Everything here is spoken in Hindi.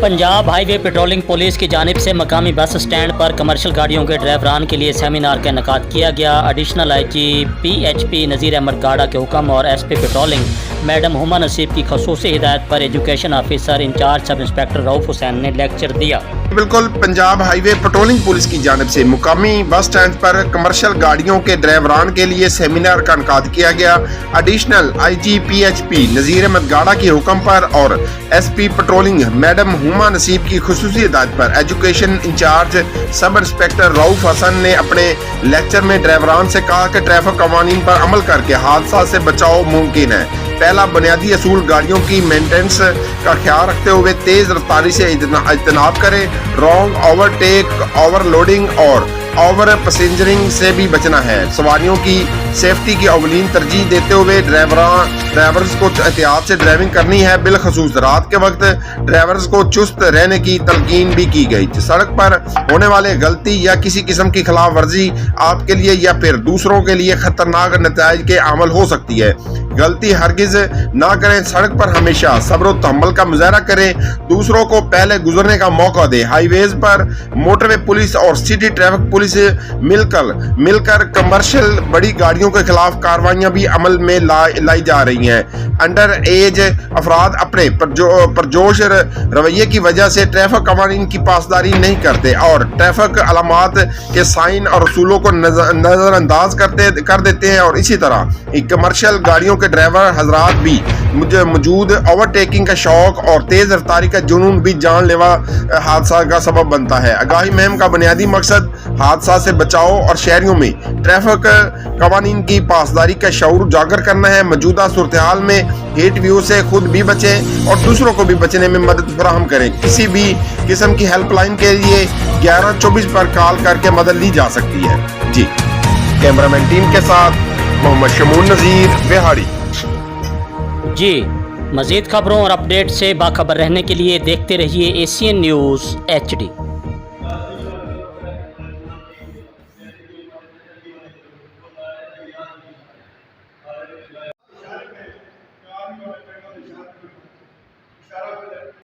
पंजाब हाईवे पेट्रोलिंग पुलिस की जानिब से मकामी बस स्टैंड पर कमर्शियल गाड़ियों के ड्राइवरान के लिए सेमिनार का इनेकाद किया गया। एडिशनल IG PHP नज़ीर अहमद गाड़ा के हुक्म और SP पेट्रोलिंग मैडम हुमा नसीब की खसूसी हिदायत पर education officer in charge sub inspector Rauf Hussain ने लेक्चर दिया। बिल्कुल, पंजाब हाईवे पेट्रोलिंग पुलिस की जानिब से मुकामी बस स्टैंड पर कमर्शियल गाड़ियों के ड्राइवरान के लिए सेमिनार का इनेकाद किया गया। एडिशनल IG PHP नज़ीर अहमद गाड़ा के हुक्म पर और SP पेट्रोलिंग मैडम हुमा नसीब की खुसूसी हिदायत पर education incharge sub inspector Rauf Hasan ने अपने लेक्चर में ड्राइवरान से कहा कि ट्रैफिक कवानीन पर अमल करके हादसा से बचाव मुमकिन है। पहला बुनियादी असूल गाड़ियों की मेंटेनेंस का ख्याल रखते हुए तेज रफ्तारी से इज्तनाब करें। रॉन्ग ओवरटेक, ओवरलोडिंग और ओवर पैसेंजरिंग से भी बचना है। सवारियों की सेफ्टी की अवलीन तरजीह देते हुए ड्राइवर्स को एहतियात से ड्राइविंग करनी है। बिलखसूस रात के वक्त ड्राइवर्स को चुस्त रहने की तलकीन भी की गई। सड़क पर होने वाले गलती या किसी किस्म की खिलाफ वर्जी आपके लिए या फिर दूसरों के लिए खतरनाक नतीजे के आमल हो सकती है। गलती हरगिज ना करें। सड़क पर हमेशा सब्र और तहम्मुल का मुजाहरा करें। दूसरों को पहले गुजरने का मौका दें। हाईवेज पर मोटरवे पुलिस और सिटी ट्रैफिक पुलिस मिलकर कमर्शियल बड़ी गाड़ियों के खिलाफ कार्रवाइयां भी अमल में लाई जा रही हैं। अंडर एज अफराद अपने परजोश रवैये की वजह से ट्रैफिक कवानीन की पासदारी नहीं करते और ट्रैफिक अलामात के साइन और असूलों को नजरअंदाज कर देते हैं। और इसी तरह कमर्शियल गाड़ियों के ड्राइवर हजरात भी मौजूद ओवरटेकिंग का शौक और तेज रफ्तारी का जुनून भी जानलेवा हादसा का सबब बनता है। आगाही मुहिम का बुनियादी मकसद हादसा से बचाव और शहरियों में ट्रैफिक कवानीन की पासदारी का शऊर उजागर करना है। मौजूदा सूरत हाल में हेट व्यू से खुद भी बचें और दूसरों को भी बचने में मदद फराहम करें। किसी भी किस्म की हेल्पलाइन के लिए 1124 पर कॉल करके मदद ली जा सकती है। जी, कैमरामैन टीम के साथ मोहम्मद शमून नज़ीर बिहाड़ी। जी, मज़ीद खबरों और अपडेट से बाखबर रहने के लिए देखते रहिए ACN न्यूज़ HD।